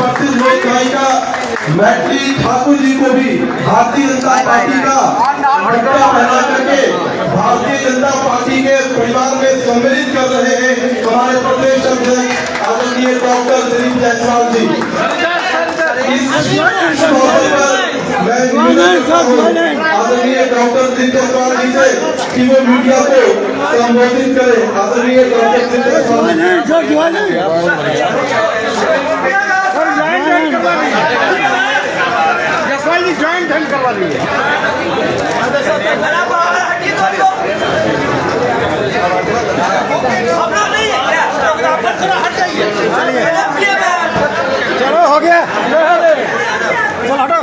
प्रसिद्ध लोक गायिका मैथिली ठाकुर जी को भी भारतीय जनता पार्टी का झंडा पहना करके भारतीय जनता पार्टी के परिवार में सम्मिलित कर रहे हैं हमारे प्रदेश अध्यक्ष आदरणीय डॉक्टर दिलीप जायसवाल जी। इस मौके पर मैं आदरणीय डॉक्टर दिलीप जायसवाल जी से कि वो मीडिया को संबोधित करें। आदरणीय डॉक्टर दिलीप जायसवाल ज्वाइन करवा दीजिए। चलो हो गया, चल हटो।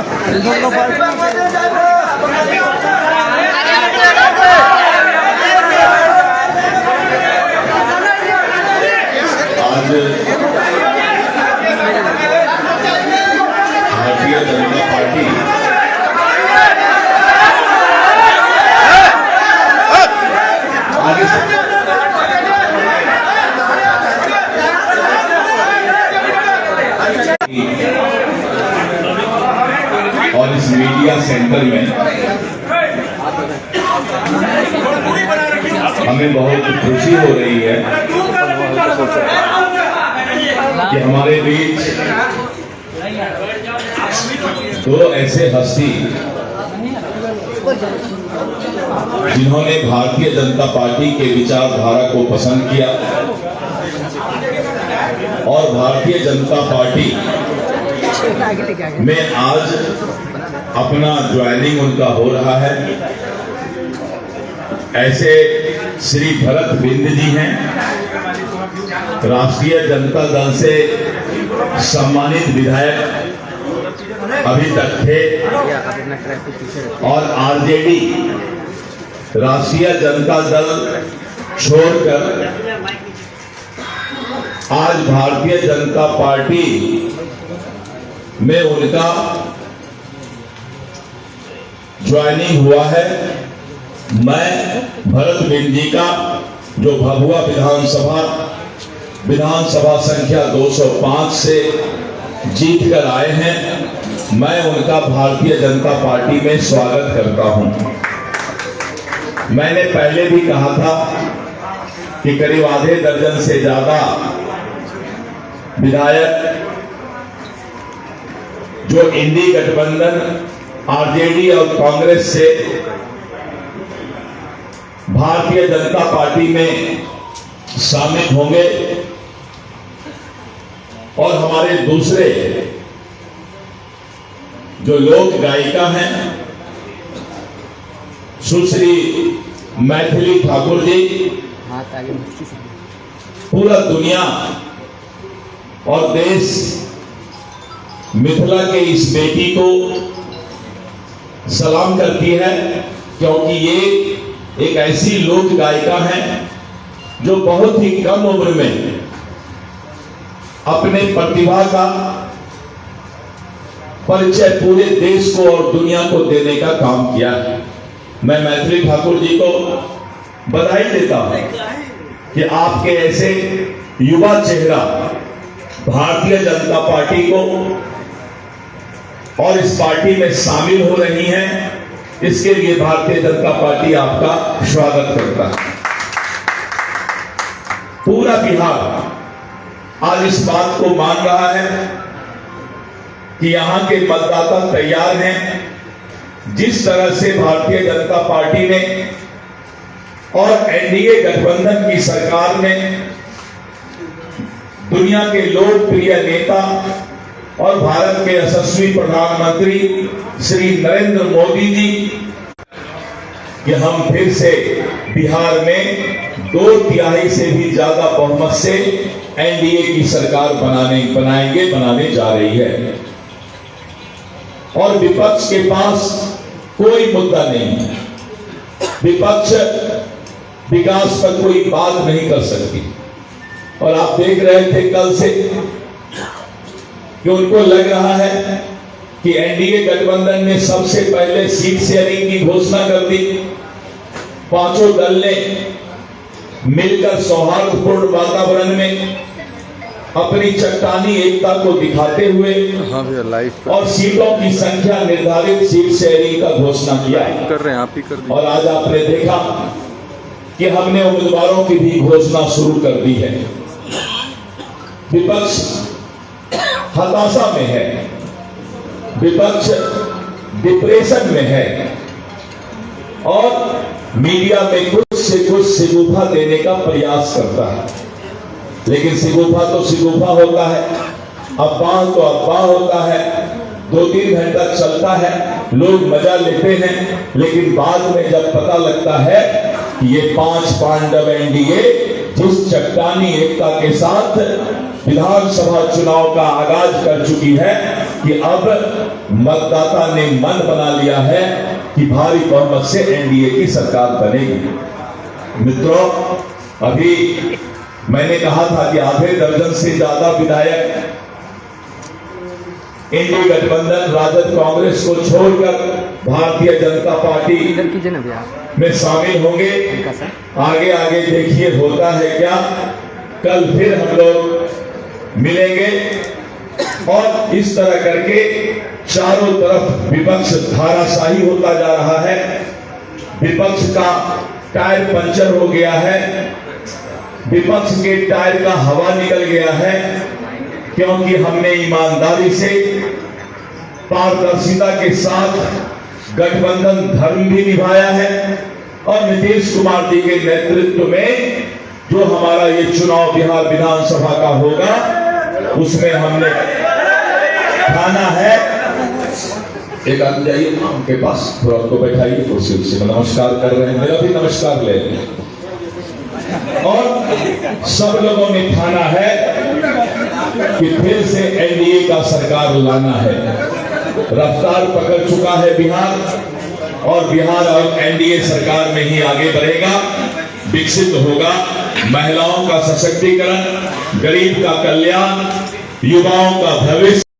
भारतीय जनता पार्टी और इस मीडिया सेंटर में हमें बहुत खुशी हो रही है कि हमारे बीच दो ऐसे हस्ती जिन्होंने भारतीय जनता पार्टी के विचारधारा को पसंद किया और भारतीय जनता पार्टी में आज अपना ज्वाइनिंग उनका हो रहा है। ऐसे श्री भरत बिंद जी हैं, राष्ट्रीय जनता दल से सम्मानित विधायक अभी तक थे और आरजेडी राष्ट्रीय जनता दल छोड़कर आज भारतीय जनता पार्टी में उनका ज्वाइनिंग हुआ है। मैं भरत बिंद जी का जो भभुआ विधानसभा संख्या 205 से जीत कर आए हैं, मैं उनका भारतीय जनता पार्टी में स्वागत करता हूं। मैंने पहले भी कहा था कि करीब आधे दर्जन से ज्यादा विधायक जो इंडी गठबंधन आरजेडी और कांग्रेस से भारतीय जनता पार्टी में शामिल होंगे और हमारे दूसरे जो लोक गायिका हैं सुश्री मैथिली ठाकुर जी, पूरा दुनिया और देश मिथिला के इस बेटी को सलाम करती है, क्योंकि ये एक ऐसी लोक गायिका है जो बहुत ही कम उम्र में अपने प्रतिभा का परिचय पूरे देश को और दुनिया को देने का काम किया है। मैं मैथिली ठाकुर जी को बधाई देता हूं कि आपके ऐसे युवा चेहरा भारतीय जनता पार्टी को और इस पार्टी में शामिल हो रही हैं। इसके लिए भारतीय जनता पार्टी आपका स्वागत करता है। पूरा बिहार आज इस बात को मान रहा है कि यहां के मतदाता तैयार हैं। जिस तरह से भारतीय जनता पार्टी ने और एनडीए गठबंधन की सरकार ने दुनिया के लोकप्रिय नेता और भारत के यशस्वी प्रधानमंत्री श्री नरेंद्र मोदी जी कि हम फिर से बिहार में 2/3 से भी ज्यादा बहुमत से एनडीए की सरकार बनाने जा रही है। और विपक्ष के पास कोई मुद्दा नहीं है। विपक्ष विकास पर कोई बात नहीं कर सकती। और आप देख रहे थे कल से कि उनको लग रहा है कि एनडीए गठबंधन ने सबसे पहले सीट शेयरिंग की घोषणा कर दी। पांचों दल ने मिलकर सौहार्दपूर्ण वातावरण में अपनी चट्टानी एकता को दिखाते हुए हाँ भैया लाइव और सीटों की संख्या निर्धारित सीट शेयरिंग का घोषणा किया है। कर रहे हैं, आप ही कर दीजिए। और आज आपने देखा कि हमने उम्मीदवारों की भी घोषणा शुरू कर दी है। विपक्ष हताशा में है, विपक्ष डिप्रेशन में है और मीडिया में कुछ से कुछ सिगुफा देने का प्रयास करता है, लेकिन सिगुफा तो सिगुफा होता है, अफवाह तो अफवाह होता है, 2-3 घंटा चलता है, लोग मजा लेते हैं, लेकिन बाद में जब पता लगता है कि ये 5 पांडव एनडीए जिस चट्टानी एकता के साथ विधानसभा चुनाव का आगाज कर चुकी है कि अब मतदाता ने मन बना लिया है कि भारी बहुमत से एनडीए की सरकार बनेगी। मित्रों, अभी मैंने कहा था कि आधे दर्जन से ज्यादा विधायक इंडी गठबंधन राजद कांग्रेस को छोड़कर भारतीय जनता पार्टी में शामिल होंगे। आगे आगे देखिए होता है क्या। कल फिर हम लोग मिलेंगे और इस तरह करके चारों तरफ विपक्ष धाराशाही होता जा रहा है। विपक्ष का टायर पंचर हो गया है, विपक्ष के टायर का हवा निकल गया है, क्योंकि हमने ईमानदारी से पारदर्शिता के साथ गठबंधन धर्म भी निभाया है और नीतीश कुमार जी के नेतृत्व में जो हमारा ये चुनाव बिहार विधानसभा का होगा उसमें हमने ठाना है। एक आदमी जाइए उनके पास, थोड़ा उनको बैठाइए कुर्सी से, नमस्कार कर रहे हैं, मेरा भी नमस्कार ले और सब लोगों ने ठाना है कि फिर से एनडीए का सरकार लाना है। रफ्तार पकड़ चुका है बिहार और बिहार अब एनडीए सरकार में ही आगे बढ़ेगा, विकसित होगा। महिलाओं का सशक्तिकरण, गरीब का कल्याण, युवाओं का भविष्य